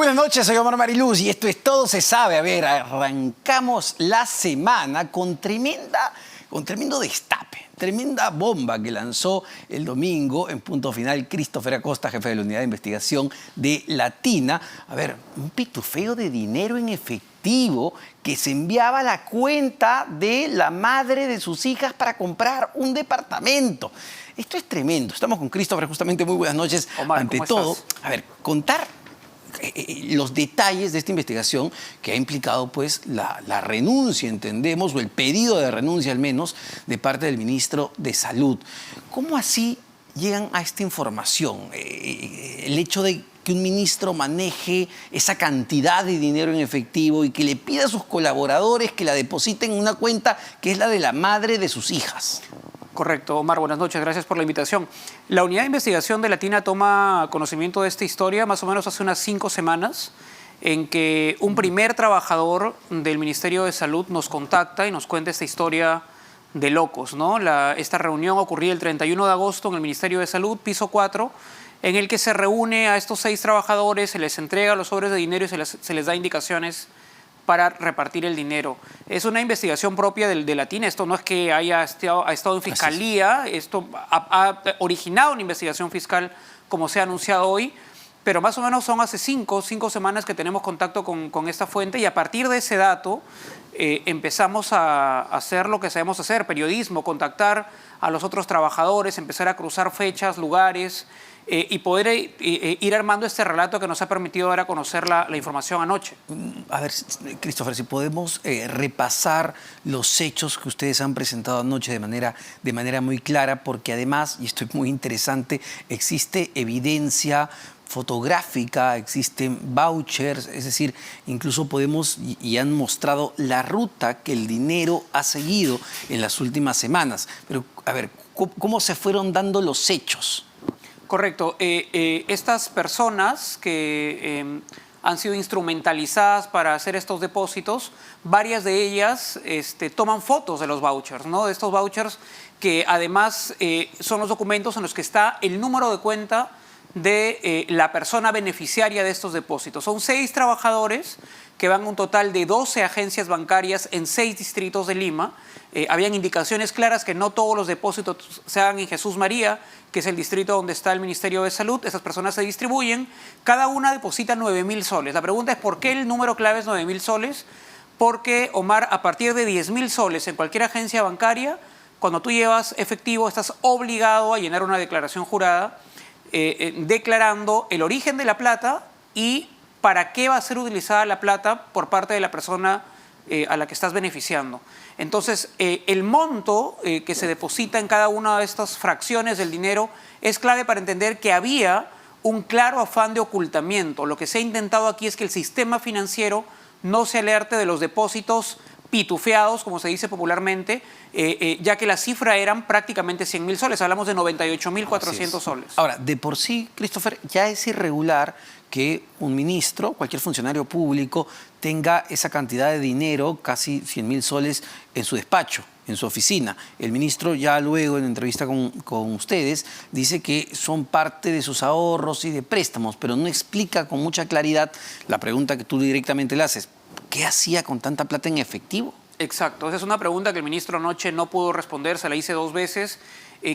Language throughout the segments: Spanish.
Muy buenas noches, soy Omar Mariluz y esto es Todo se sabe. A ver, arrancamos la semana con tremendo destape, tremenda bomba que lanzó el domingo en Punto Final Christopher Acosta, jefe de la Unidad de Investigación de Latina. A ver, un pitufeo de dinero en efectivo que se enviaba a la cuenta de la madre de sus hijas para comprar un departamento. Esto es tremendo. Estamos con Christopher, justamente. Muy buenas noches. Omar, ante ¿cómo todo, estás? a ver, contar los detalles de esta investigación que ha implicado pues la renuncia, entendemos, o el pedido de renuncia al menos, de parte del ministro de Salud. ¿Cómo así llegan a esta información? El hecho de que un ministro maneje esa cantidad de dinero en efectivo y que le pida a sus colaboradores que la depositen en una cuenta que es la de la madre de sus hijas. Correcto, Omar, buenas noches, gracias por la invitación. La Unidad de Investigación de Latina toma conocimiento de esta historia más o menos hace unas 5 semanas, en que un primer trabajador del Ministerio de Salud nos contacta y nos cuenta esta historia de locos, ¿no? Esta reunión ocurría el 31 de agosto en el Ministerio de Salud, piso 4, en el que se reúne a estos 6 trabajadores, se les entrega los sobres de dinero y se les da indicaciones para repartir el dinero. Es una investigación propia de Latina. Esto no es que ha estado en fiscalía, esto ha originado una investigación fiscal como se ha anunciado hoy, pero más o menos son hace 5 semanas que tenemos contacto con esta fuente y a partir de ese dato empezamos a hacer lo que sabemos hacer, periodismo, contactar a los otros trabajadores, empezar a cruzar fechas, lugares, y poder ir armando este relato que nos ha permitido dar a conocer la información anoche. A ver, Christopher, si podemos repasar los hechos que ustedes han presentado anoche de manera muy clara, porque además, y esto es muy interesante, existe evidencia fotográfica, existen vouchers, es decir, incluso podemos y han mostrado la ruta que el dinero ha seguido en las últimas semanas. Pero, a ver, ¿cómo se fueron dando los hechos? Correcto. Estas personas que han sido instrumentalizadas para hacer estos depósitos, varias de ellas toman fotos de los vouchers, ¿no? De estos vouchers que además son los documentos en los que está el número de cuenta de la persona beneficiaria de estos depósitos. Son 6 trabajadores que van a un total de 12 agencias bancarias en 6 distritos de Lima. Habían indicaciones claras que no todos los depósitos se hagan en Jesús María, que es el distrito donde está el Ministerio de Salud. Esas personas se distribuyen, cada una deposita 9.000 soles. La pregunta es ¿por qué el número clave es 9.000 soles? Porque, Omar, a partir de 10.000 soles en cualquier agencia bancaria, cuando tú llevas efectivo estás obligado a llenar una declaración jurada declarando el origen de la plata y para qué va a ser utilizada la plata por parte de la persona a la que estás beneficiando. Entonces, el monto que se deposita en cada una de estas fracciones del dinero es clave para entender que había un claro afán de ocultamiento. Lo que se ha intentado aquí es que el sistema financiero no se alerte de los depósitos pitufeados, como se dice popularmente, ya que la cifra eran prácticamente 100.000 soles. Hablamos de 98.400 soles. Ahora, de por sí, Christopher, ya es irregular que un ministro, cualquier funcionario público, tenga esa cantidad de dinero, casi 100.000 soles, en su despacho, en su oficina. El ministro ya luego, en entrevista con ustedes, dice que son parte de sus ahorros y de préstamos, pero no explica con mucha claridad la pregunta que tú directamente le haces. ¿Qué hacía con tanta plata en efectivo? Exacto, esa es una pregunta que el ministro anoche no pudo responder, se la hice 2 veces.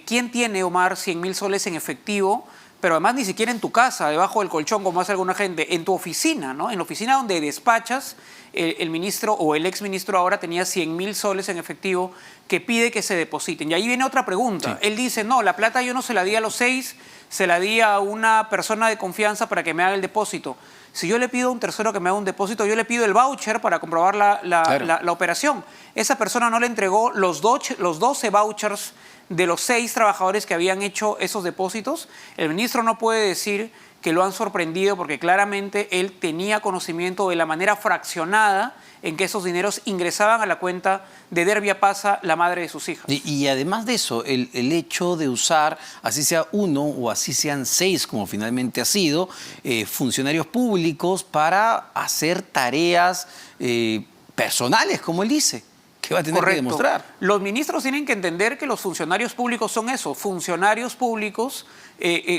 ¿Quién tiene, Omar, 100.000 soles en efectivo? Pero además ni siquiera en tu casa, debajo del colchón, como hace alguna gente, en tu oficina, ¿no? En la oficina donde despachas, el ministro o el exministro ahora tenía 100.000 soles en efectivo que pide que se depositen. Y ahí viene otra pregunta. Sí. Él dice, no, la plata yo no se la di a los 6, se la di a una persona de confianza para que me haga el depósito. Si yo le pido a un tercero que me haga un depósito, yo le pido el voucher para comprobar la operación. Esa persona no le entregó los 12 vouchers de los 6 trabajadores que habían hecho esos depósitos. El ministro no puede decir que lo han sorprendido porque claramente él tenía conocimiento de la manera fraccionada en que esos dineros ingresaban a la cuenta de Dervia Pasa, la madre de sus hijas. Y además de eso, el hecho de usar, así sea 1 o así sean 6, como finalmente ha sido, funcionarios públicos para hacer tareas personales, como él dice. que va a tener que demostrar. Los ministros tienen que entender que los funcionarios públicos son eso, funcionarios públicos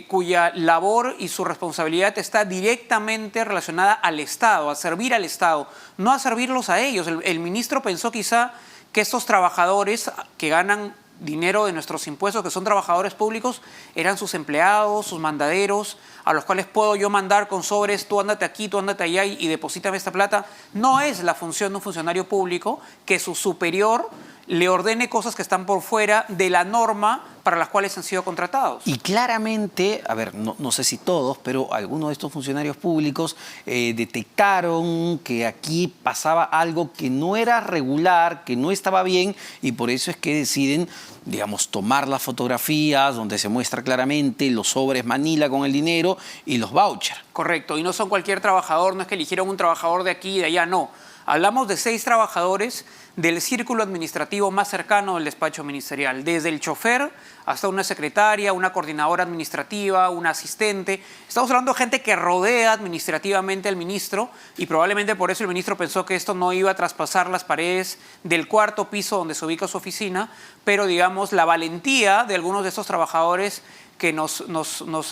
cuya labor y su responsabilidad está directamente relacionada al Estado, a servir al Estado, no a servirlos a ellos. El ministro pensó quizá que estos trabajadores que ganan dinero de nuestros impuestos, que son trabajadores públicos, eran sus empleados, sus mandaderos, a los cuales puedo yo mandar con sobres, tú ándate aquí, tú ándate allá y deposítame esta plata. No es la función de un funcionario público que su superior le ordene cosas que están por fuera de la norma para las cuales han sido contratados. Y claramente, a ver, no sé si todos, pero algunos de estos funcionarios públicos detectaron que aquí pasaba algo que no era regular, que no estaba bien, y por eso es que deciden, digamos, tomar las fotografías donde se muestra claramente los sobres Manila con el dinero y los vouchers. Correcto, y no son cualquier trabajador, no es que eligieron un trabajador de aquí y de allá, no. Hablamos de 6 trabajadores del círculo administrativo más cercano del despacho ministerial, desde el chofer hasta una secretaria, una coordinadora administrativa, una asistente. Estamos hablando de gente que rodea administrativamente al ministro y probablemente por eso el ministro pensó que esto no iba a traspasar las paredes del 4º piso donde se ubica su oficina, pero digamos la valentía de algunos de estos trabajadores que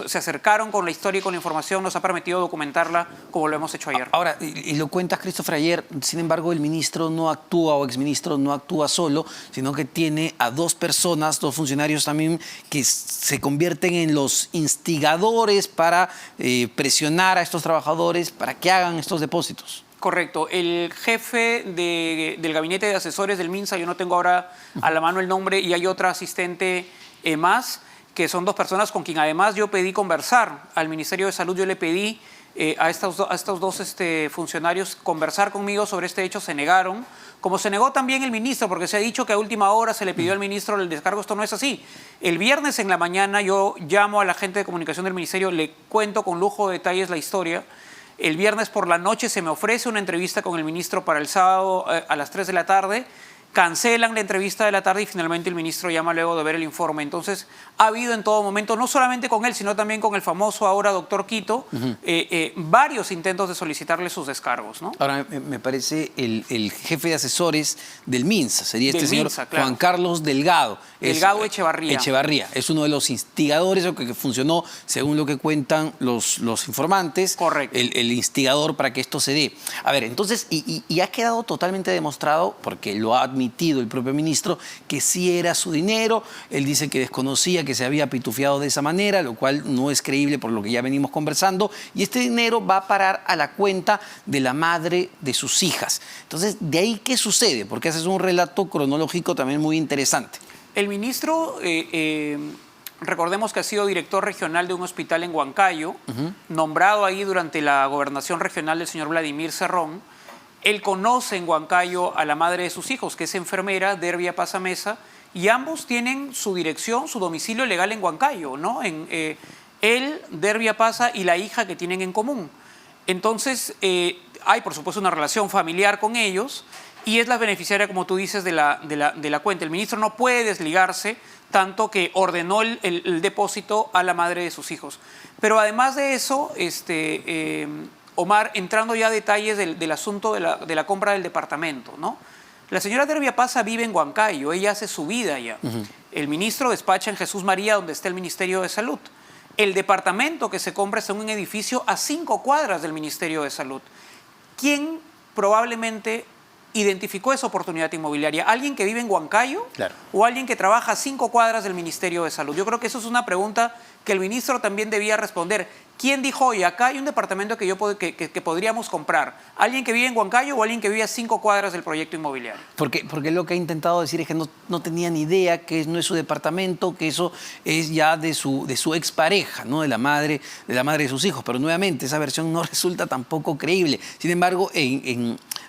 se acercaron con la historia y con la información, nos ha permitido documentarla como lo hemos hecho ayer. Ahora, y lo cuentas, Christopher, ayer, sin embargo, el ministro no actúa, o exministro no actúa solo, sino que tiene a 2 personas, 2 funcionarios también, que se convierten en los instigadores para presionar a estos trabajadores para que hagan estos depósitos. Correcto. El jefe del gabinete de asesores del MINSA, yo no tengo ahora a la mano el nombre, y hay otra asistente más, que son 2 personas con quien además yo pedí conversar. Al Ministerio de Salud yo le pedí a estos 2 funcionarios conversar conmigo sobre este hecho, se negaron. Como se negó también el ministro, porque se ha dicho que a última hora se le pidió al ministro el descargo, esto no es así. El viernes en la mañana yo llamo a la gente de comunicación del ministerio, le cuento con lujo de detalles la historia. El viernes por la noche se me ofrece una entrevista con el ministro para el sábado a las 3 de la tarde. Cancelan la entrevista de la tarde y finalmente el ministro llama luego de ver el informe. Entonces, ha habido en todo momento, no solamente con él, sino también con el famoso ahora doctor Quito, varios intentos de solicitarle sus descargos, ¿no? Ahora, me parece el jefe de asesores del MINSA, sería este señor MINSA, claro. Juan Carlos Delgado. Delgado Echevarría. Echevarría. Es uno de los instigadores, o que funcionó, según lo que cuentan los informantes. Correcto. El instigador para que esto se dé. A ver, entonces, y ha quedado totalmente demostrado, porque lo ha admitido el propio ministro, que sí era su dinero. Él dice que desconocía que se había pitufiado de esa manera, lo cual no es creíble por lo que ya venimos conversando, y este dinero va a parar a la cuenta de la madre de sus hijas. Entonces, ¿de ahí qué sucede? Porque ese es un relato cronológico también muy interesante. El ministro, recordemos que ha sido director regional de un hospital en Huancayo, nombrado ahí durante la gobernación regional del señor Vladimir Cerrón. Él conoce en Huancayo a la madre de sus hijos, que es enfermera, Dervia Pasa Mesa, y ambos tienen su dirección, su domicilio legal en Huancayo, ¿no? Él, Dervia Pasa, y la hija que tienen en común. Entonces, hay por supuesto una relación familiar con ellos y es la beneficiaria, como tú dices, de la cuenta. El ministro no puede desligarse, tanto que ordenó el depósito a la madre de sus hijos. Pero además de eso, Omar, entrando ya a detalles del asunto de la compra del departamento, ¿no? La señora Dervia Pasa vive en Huancayo, ella hace su vida allá. El ministro despacha en Jesús María, donde está el Ministerio de Salud. El departamento que se compra está en un edificio a 5 cuadras del Ministerio de Salud. ¿Quién probablemente identificó esa oportunidad inmobiliaria? ¿Alguien que vive en Huancayo? Claro. ¿O alguien que trabaja a 5 cuadras del Ministerio de Salud? Yo creo que eso es una pregunta que el ministro también debía responder. ¿Quién dijo, oye, acá hay un departamento que podríamos comprar? ¿Alguien que vive en Huancayo o alguien que vive a 5 cuadras del proyecto inmobiliario? Porque lo que ha intentado decir es que no tenía ni idea, que no es su departamento, que eso es ya de su expareja, ¿no? de la madre de sus hijos. Pero nuevamente, esa versión no resulta tampoco creíble. Sin embargo,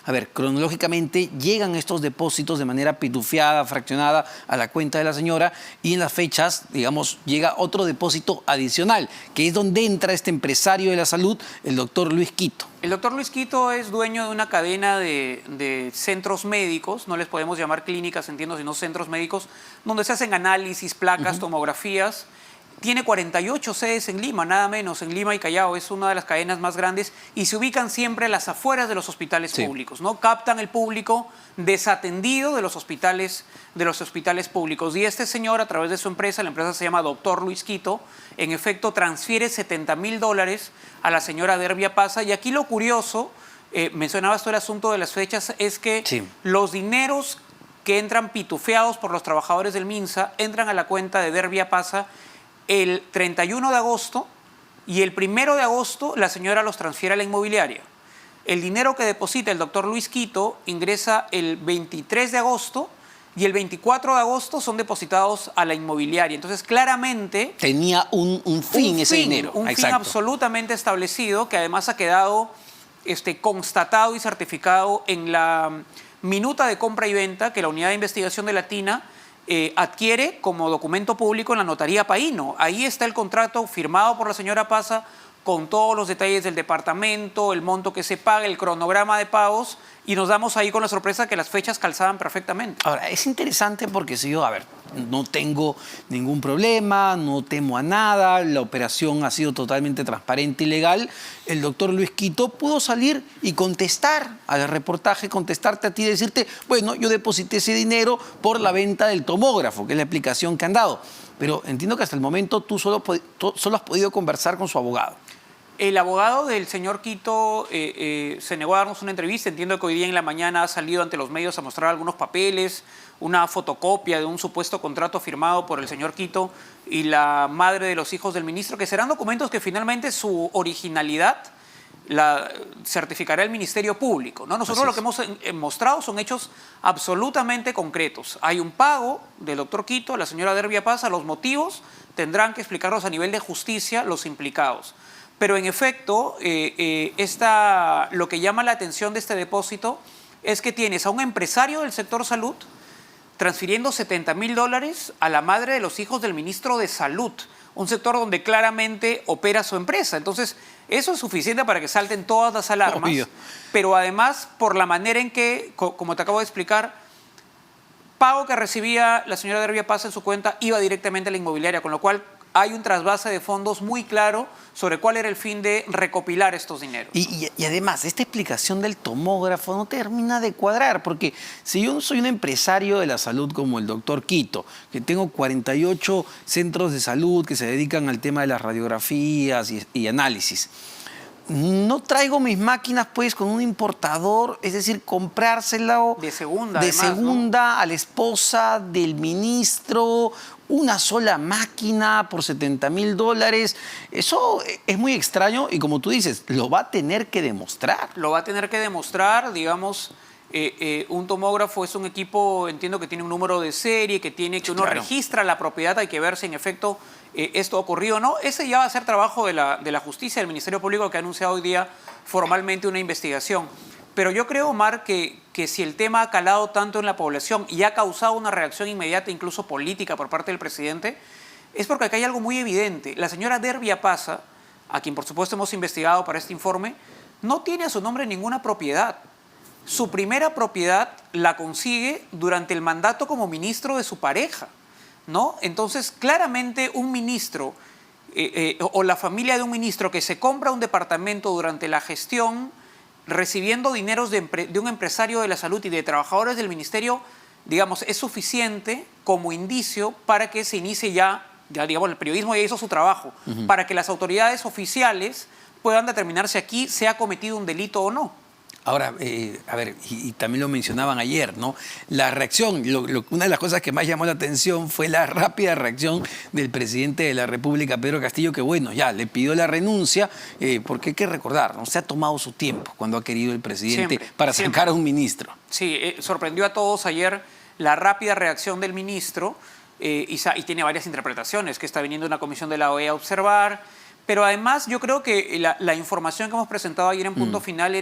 a ver, cronológicamente llegan estos depósitos de manera pitufiada, fraccionada a la cuenta de la señora, y en las fechas, digamos, llega otro depósito adicional, que es donde entra este empresario de la salud, el doctor Luis Quito. El doctor Luis Quito es dueño de una cadena de centros médicos, no les podemos llamar clínicas, entiendo, sino centros médicos, donde se hacen análisis, placas, tomografías. tiene 48 sedes en Lima, nada menos, en Lima y Callao, es una de las cadenas más grandes y se ubican siempre a las afueras de los hospitales públicos, ¿no? Captan el público desatendido de los hospitales públicos. Y este señor, a través de su empresa, la empresa se llama Doctor Luis Quito, en efecto transfiere $70.000 a la señora Dervia Pasa. Y aquí lo curioso, mencionabas tú el asunto de las fechas, es que los dineros que entran pitufeados por los trabajadores del MINSA entran a la cuenta de Dervia Pasa el 31 de agosto y el 1 de agosto la señora los transfiere a la inmobiliaria. El dinero que deposita el doctor Luis Quito ingresa el 23 de agosto y el 24 de agosto son depositados a la inmobiliaria. Entonces, claramente... tenía un fin ese dinero. Un fin absolutamente establecido que además ha quedado constatado y certificado en la minuta de compra y venta que la Unidad de Investigación de la TINA adquiere como documento público en la notaría Paíno. Ahí está el contrato firmado por la señora Pasa con todos los detalles del departamento, el monto que se paga, el cronograma de pagos, y nos damos ahí con la sorpresa que las fechas calzaban perfectamente. Ahora, es interesante porque si yo, no tengo ningún problema, no temo a nada, la operación ha sido totalmente transparente y legal, el doctor Luis Quito pudo salir y contestar al reportaje, contestarte a ti y decirte, bueno, yo deposité ese dinero por la venta del tomógrafo, que es la explicación que han dado. Pero entiendo que hasta el momento tú solo has podido conversar con su abogado. El abogado del señor Quito se negó a darnos una entrevista. Entiendo que hoy día en la mañana ha salido ante los medios a mostrar algunos papeles, una fotocopia de un supuesto contrato firmado por el señor Quito y la madre de los hijos del ministro, que serán documentos que finalmente su originalidad la certificará el Ministerio Público, ¿no? Nosotros lo que hemos mostrado son hechos absolutamente concretos. Hay un pago del doctor Quito a la señora Dervia Pasa. Los motivos tendrán que explicarlos a nivel de justicia los implicados. Pero en efecto, lo que llama la atención de este depósito es que tienes a un empresario del sector salud transfiriendo $70.000 a la madre de los hijos del ministro de Salud, un sector donde claramente opera su empresa. Entonces, eso es suficiente para que salten todas las alarmas, pero además por la manera en que, como te acabo de explicar, pago que recibía la señora Dervia Pasa en su cuenta iba directamente a la inmobiliaria, con lo cual hay un trasvase de fondos muy claro sobre cuál era el fin de recopilar estos dineros. Y además, esta explicación del tomógrafo no termina de cuadrar, porque si yo soy un empresario de la salud como el doctor Quito, que tengo 48 centros de salud que se dedican al tema de las radiografías y análisis, no traigo mis máquinas pues con un importador, es decir, comprárselo de segunda, a la esposa del ministro, una sola máquina por $70.000. Eso es muy extraño y, como tú dices, lo va a tener que demostrar. Lo va a tener que demostrar, digamos. Un tomógrafo es un equipo, entiendo que tiene un número de serie, que uno registra la propiedad, hay que ver si en efecto esto ha ocurrido o no. Ese ya va a ser trabajo de la justicia, del Ministerio Público, que ha anunciado hoy día formalmente una investigación. Pero yo creo, Omar, que si el tema ha calado tanto en la población y ha causado una reacción inmediata, incluso política, por parte del presidente, es porque acá hay algo muy evidente. La señora Dervia Pasa, a quien por supuesto hemos investigado para este informe, no tiene a su nombre ninguna propiedad. Su primera propiedad la consigue durante el mandato como ministro de su pareja, ¿no? Entonces, claramente un ministro o la familia de un ministro que se compra un departamento durante la gestión recibiendo dineros de un empresario de la salud y de trabajadores del ministerio, digamos, es suficiente como indicio para que se inicie ya digamos, el periodismo ya hizo su trabajo, para que las autoridades oficiales puedan determinar si aquí se ha cometido un delito o no. Ahora, a ver, y también lo mencionaban ayer, ¿no? La reacción, una de las cosas que más llamó la atención fue la rápida reacción del presidente de la República, Pedro Castillo, que bueno, ya le pidió la renuncia, porque hay que recordar, ¿no? Se ha tomado su tiempo cuando ha querido el presidente para sacar a un ministro. Sí, sorprendió a todos ayer la rápida reacción del ministro y tiene varias interpretaciones, que está viniendo una comisión de la OEA a observar, pero además yo creo que la información que hemos presentado ayer en Punto Final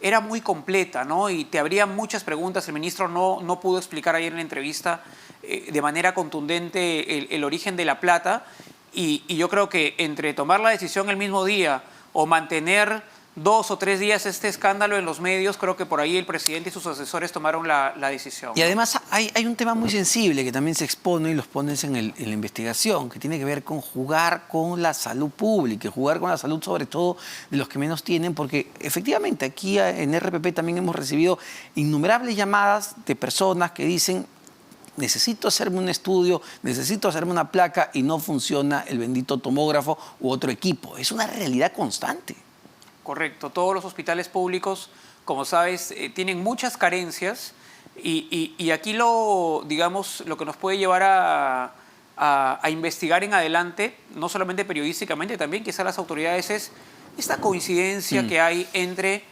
era muy completa, ¿no? Y te habría muchas preguntas. El ministro no pudo explicar ayer en la entrevista de manera contundente el origen de la plata y yo creo que entre tomar la decisión el mismo día o mantener, 2 o 3 días este escándalo en los medios, creo que por ahí el presidente y sus asesores tomaron la decisión. Y además hay un tema muy sensible que también se expone y los pones en la investigación, que tiene que ver con jugar con la salud pública, jugar con la salud sobre todo de los que menos tienen, porque efectivamente aquí en RPP también hemos recibido innumerables llamadas de personas que dicen: necesito hacerme un estudio, necesito hacerme una placa y no funciona el bendito tomógrafo u otro equipo. Es una realidad constante. Correcto. Todos los hospitales públicos, como sabes, tienen muchas carencias y aquí digamos, lo que nos puede llevar a investigar en adelante, no solamente periodísticamente, también quizá las autoridades, es esta coincidencia que hay entre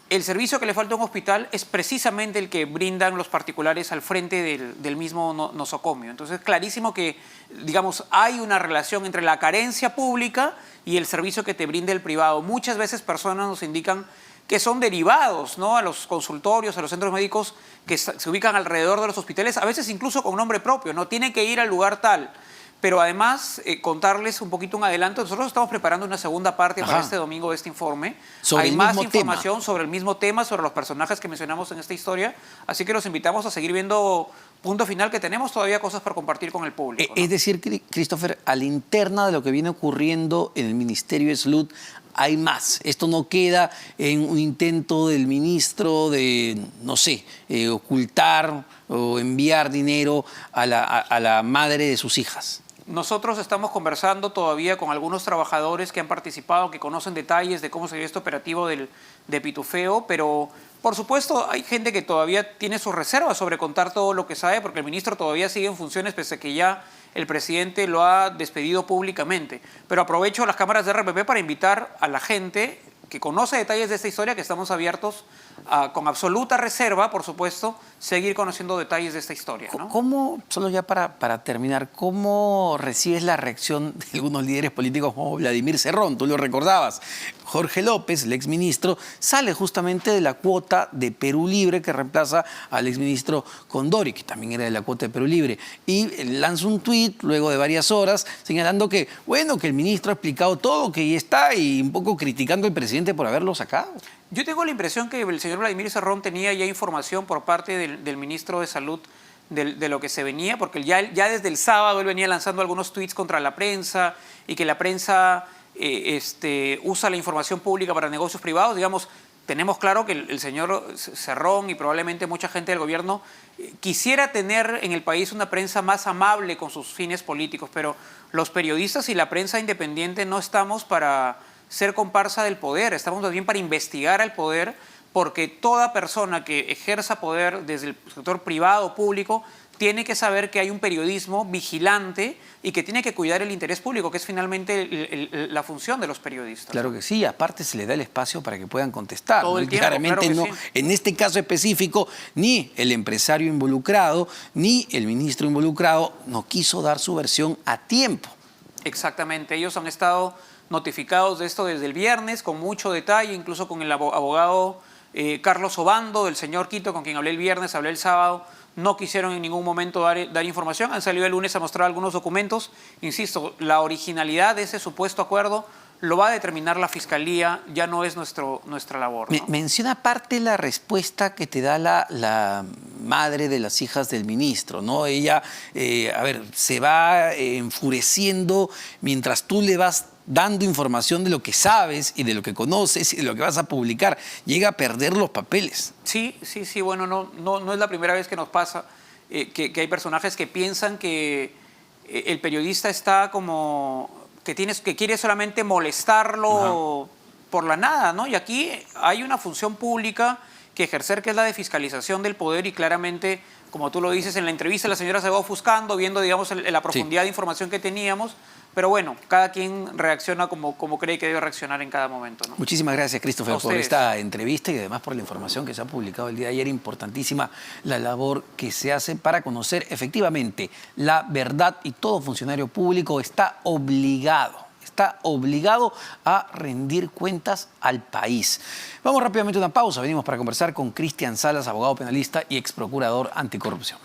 el servicio que le falta a un hospital es precisamente el que brindan los particulares al frente del mismo nosocomio. Entonces, es clarísimo que, digamos, hay una relación entre la carencia pública y el servicio que te brinda el privado. Muchas veces personas nos indican que son derivados, ¿no?, a los consultorios, a los centros médicos que se ubican alrededor de los hospitales, a veces incluso con nombre propio, no tiene que ir al lugar tal. Pero además, contarles un poquito un adelanto, nosotros estamos preparando una segunda parte para este domingo de este informe. Hay más información sobre el mismo tema, sobre los personajes que mencionamos en esta historia, así que los invitamos a seguir viendo Punto Final, que tenemos todavía cosas para compartir con el público, ¿no? Es decir, Christopher, a la interna de lo que viene ocurriendo en el Ministerio de Salud, hay más. Esto no queda en un intento del ministro de, no sé, ocultar o enviar dinero a la madre de sus hijas. Nosotros estamos conversando todavía con algunos trabajadores que han participado, que conocen detalles de cómo se dio este operativo de Pitufeo, pero por supuesto hay gente que todavía tiene sus reservas sobre contar todo lo que sabe, porque el ministro todavía sigue en funciones pese a que ya el presidente lo ha despedido públicamente. Pero aprovecho las cámaras de RPP para invitar a la gente que conoce detalles de esta historia, que estamos abiertos a, con absoluta reserva, por supuesto, seguir conociendo detalles de esta historia, ¿no? ¿Cómo, solo ya para terminar, cómo recibes la reacción de algunos líderes políticos como Vladimir Cerrón? Tú lo recordabas. Jorge López, el exministro, sale justamente de la cuota de Perú Libre que reemplaza al exministro Condori, que también era de la cuota de Perú Libre, y lanza un tuit luego de varias horas señalando que, bueno, que el ministro ha explicado todo, que ya está, y un poco criticando al presidente por haberlo sacado. Yo tengo la impresión que el señor Vladimir Cerrón tenía ya información por parte del ministro de Salud de lo que se venía, porque ya desde el sábado él venía lanzando algunos tuits contra la prensa y que la prensa usa la información pública para negocios privados. Digamos, tenemos claro que el señor Cerrón y probablemente mucha gente del gobierno quisiera tener en el país una prensa más amable con sus fines políticos, pero los periodistas y la prensa independiente no estamos para ser comparsa del poder, estamos también para investigar al poder, porque toda persona que ejerza poder desde el sector privado o público tiene que saber que hay un periodismo vigilante y que tiene que cuidar el interés público, que es finalmente la función de los periodistas. Claro que sí, aparte se le da el espacio para que puedan contestar. Todo el tiempo, claramente claro no, que sí. En este caso específico, ni el empresario involucrado, ni el ministro involucrado no quiso dar su versión a tiempo. Exactamente, ellos han estado notificados de esto desde el viernes, con mucho detalle, incluso con el abogado Carlos Obando, del señor Quito, con quien hablé el viernes, hablé el sábado. No quisieron en ningún momento dar información, han salido el lunes a mostrar algunos documentos. Insisto, la originalidad de ese supuesto acuerdo lo va a determinar la Fiscalía, ya no es nuestra labor, ¿no? Menciona aparte la respuesta que te da la madre de las hijas del ministro, ¿no? Ella, se va enfureciendo mientras tú le vas dando información de lo que sabes y de lo que conoces y de lo que vas a publicar. Llega a perder los papeles. Sí, bueno, no es la primera vez que nos pasa que hay personajes que piensan que el periodista está como que quiere solamente molestarlo por la nada, ¿no? Y aquí hay una función pública que ejercer, que es la de fiscalización del poder, y claramente, como tú lo dices, en la entrevista la señora se va ofuscando, viendo, digamos, la profundidad de información que teníamos. Pero bueno, cada quien reacciona como cree que debe reaccionar en cada momento, ¿no? Muchísimas gracias, Christopher, por esta entrevista y además por la información que se ha publicado el día de ayer. Importantísima la labor que se hace para conocer efectivamente la verdad, y todo funcionario público está obligado a rendir cuentas al país. Vamos rápidamente a una pausa. Venimos para conversar con Cristian Salas, abogado penalista y ex procurador anticorrupción.